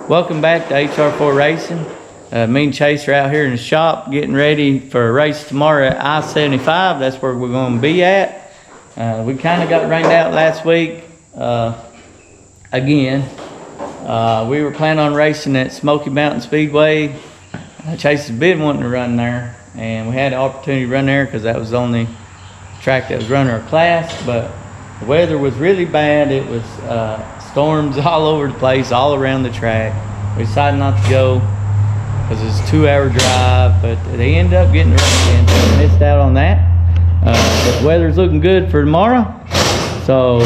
Welcome back to HR4 Racing. Me and Chase are out here in the shop getting ready for a race tomorrow at I-75. That's where we're going to be at. We kind of got rained out last week again. We were planning on racing at Smoky Mountain Speedway. Chase has been wanting to run there, and we had the opportunity to run there because that was the only track that was running our class, but the weather was really bad. It was storms all over the place, all around the track. We decided not to go because it's a 2-hour drive, but they ended up getting the race in, so we missed out on that. But the weather's looking good for tomorrow, so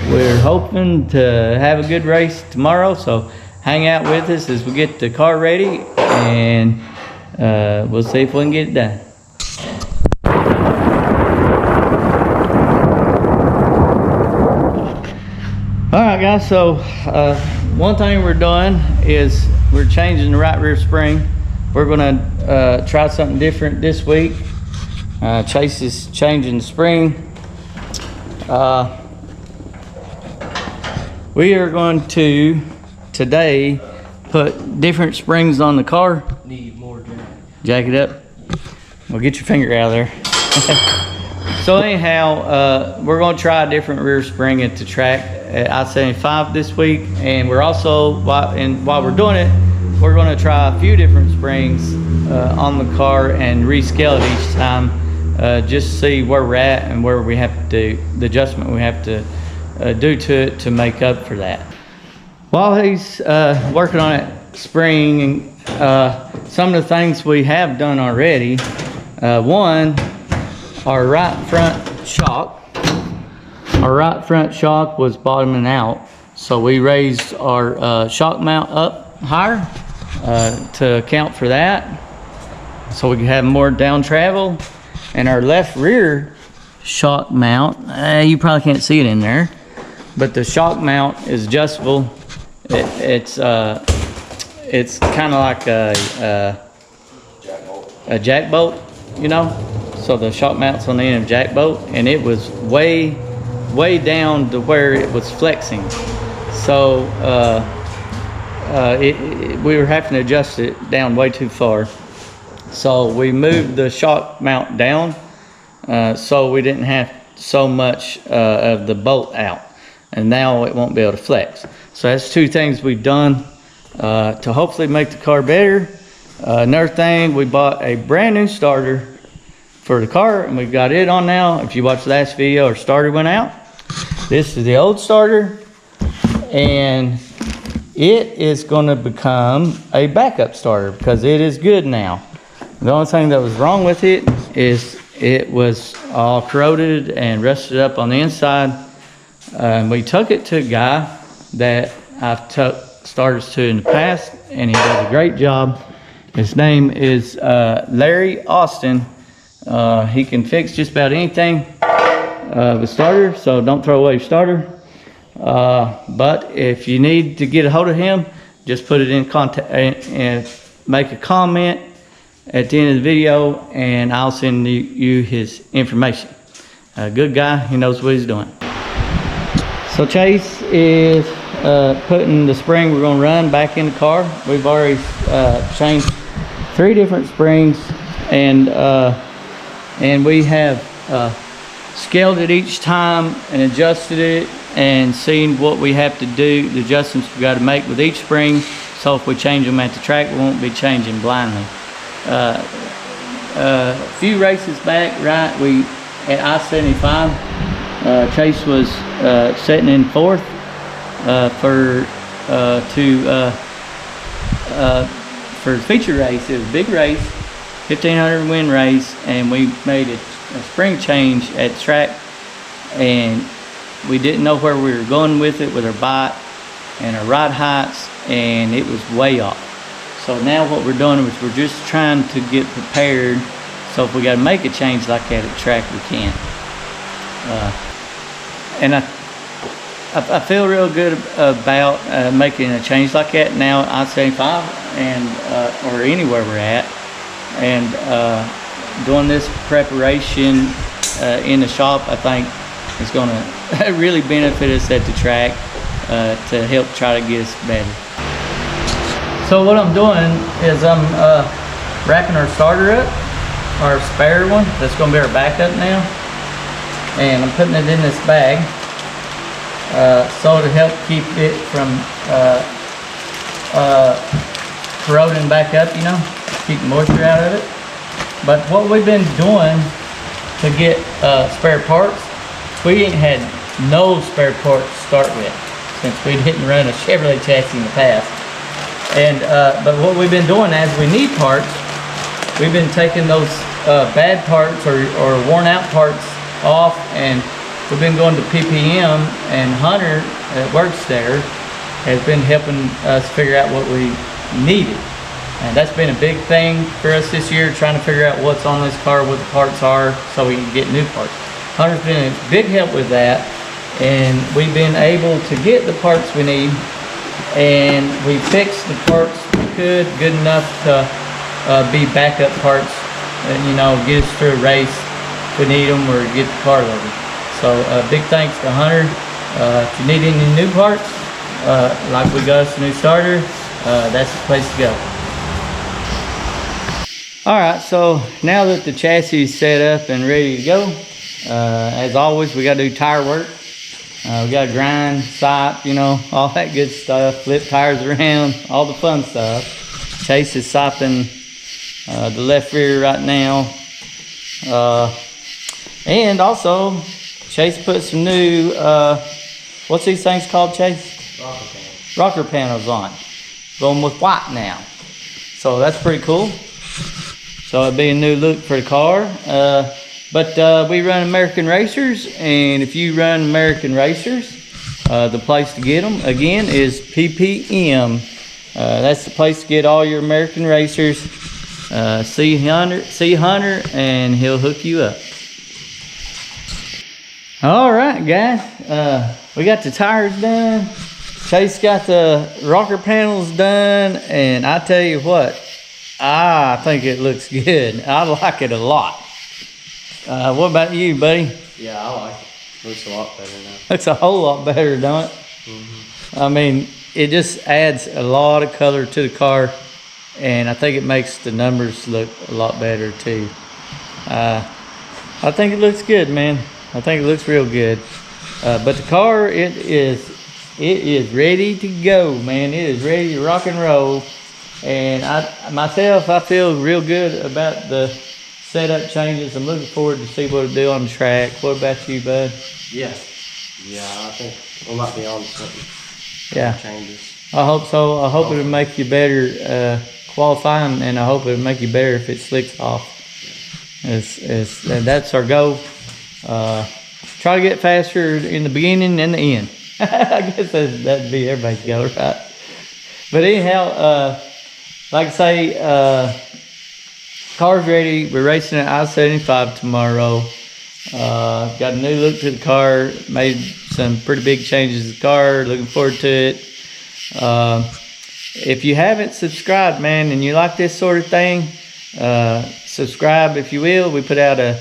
we're hoping to have a good race tomorrow. So hang out with us as we get the car ready, and we'll see if we can get it done. All right, guys, so one thing we're doing is we're changing the right rear spring. We're gonna try something different this week. Chase is changing the spring. We are going to today put different springs on the car. Need more jack. Jack it up. Well, get your finger out of there. So anyhow, we're going to try a different rear spring at the track at I-75 this week, and we're also, while we're doing it, we're going to try a few different springs on the car and rescale it each time, just to see where we're at and where we have to, the adjustment we have to do to it to make up for that. While he's working on that spring, some of the things we have done already, one, our right front shock was bottoming out, so we raised our shock mount up higher to account for that, so we can have more down travel. And our left rear shock mount, you probably can't see it in there, but the shock mount is adjustable. It's kind of like a jack bolt, you know. So the shock mount's on the end of jack bolt, and it was way down to where it was flexing. So we were having to adjust it down way too far. So we moved the shock mount down so we didn't have so much of the bolt out, and now it won't be able to flex. So that's two things we've done to hopefully make the car better. Another thing, we bought a brand new starter for the car, and we've got it on now. If you watched the last video, our starter went out. This is the old starter, and it is going to become a backup starter because it is good now. The only thing that was wrong with it is it was all corroded and rusted up on the inside. We took it to a guy that I've took starters to in the past, and he does a great job. His name is Larry Austin. He can fix just about anything with starter, so don't throw away your starter. But if you need to get a hold of him, just put it in contact and make a comment at the end of the video, and I'll send you his information. A good guy, he knows what he's doing. So Chase is putting the spring we're gonna run back in the car. We've already changed 3 different springs, and we have scaled it each time and adjusted it and seen what we have to do, the adjustments we got to make with each spring, so if we change them at the track, we won't be changing blindly. A few races back, right, we at I-75, Chase was sitting in 4th for the feature race. It was a big race, 1,500 win race, and we made a spring change at the track, and we didn't know where we were going with it with our bike and our ride heights, and it was way off. So now what we're doing is we're just trying to get prepared, so if we got to make a change like that at the track, we can. And I feel real good about making a change like that now at I-75 and or anywhere we're at, and doing this preparation in the shop, I think is going to really benefit us at the track to help try to get us better. So what I'm doing is I'm wrapping our starter up, our spare one. That's going to be our backup now. And I'm putting it in this bag so to help keep it from corroding back up, you know, keep moisture out of it. But what we've been doing to get spare parts, we ain't had no spare parts to start with since we didn't run a Chevrolet chassis in the past. And but what we've been doing as we need parts, we've been taking those bad parts or worn out parts off, and we've been going to PPM, and Hunter that works there has been helping us figure out what we needed. And that's been a big thing for us this year, trying to figure out what's on this car, what the parts are, so we can get new parts. Hunter's been a big help with that, and we've been able to get the parts we need, and we fixed the parts we could good enough to be backup parts, and you know, get us through a race if we need them or get the car loaded. So big thanks to Hunter. If you need any new parts, like we got us a new starter, that's the place to go. Alright, so now that the chassis is set up and ready to go, as always we got to do tire work. We got to grind, sipe, you know, all that good stuff, flip tires around, all the fun stuff. Chase is siping the left rear right now. And also, Chase put some new, what's these things called, Chase? Rocker panels. Rocker panels on. Going with white now. So that's pretty cool. So it'll be a new look for the car. But we run American Racers, and if you run American Racers, the place to get them, again, is PPM. That's the place to get all your American Racers. See Hunter, and he'll hook you up. All right, guys, we got the tires done. Chase got the rocker panels done, and I tell you what, I think it looks good. I like it a lot. What about you, buddy? Yeah, I like it. Looks a lot better now. Looks a whole lot better, don't it? Mm-hmm. I mean, it just adds a lot of color to the car, and I think it makes the numbers look a lot better too. I think it looks good, man. I think it looks real good. But the car, it is ready to go, man. It is ready to rock and roll. And I feel real good about the setup changes. I'm looking forward to see what it'll do on the track. What about you, bud? Yeah. Yeah, I think we might be on something. Yeah. Changes. I hope so. I hope it'll make you better qualifying, and I hope it'll make you better if it slicks off. And that's our goal. Try to get faster in the beginning and the end. I guess that'd be everybody's goal, right? But anyhow, like I say, car's ready. We're racing at I-75 tomorrow. Got a new look to the car. Made some pretty big changes to the car. Looking forward to it. If you haven't subscribed, man, and you like this sort of thing, subscribe if you will. We put out a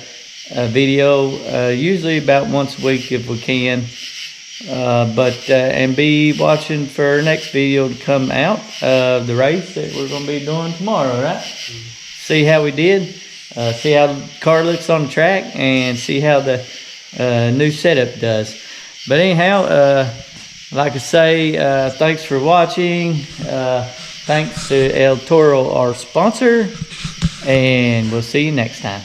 video usually about once a week if we can. And be watching for our next video to come out of the race that we're going to be doing tomorrow, right? Mm-hmm. See how we did, see how the car looks on the track, and see how the new setup does. But anyhow, like I say, thanks for watching. Thanks to El Toro, our sponsor, and we'll see you next time.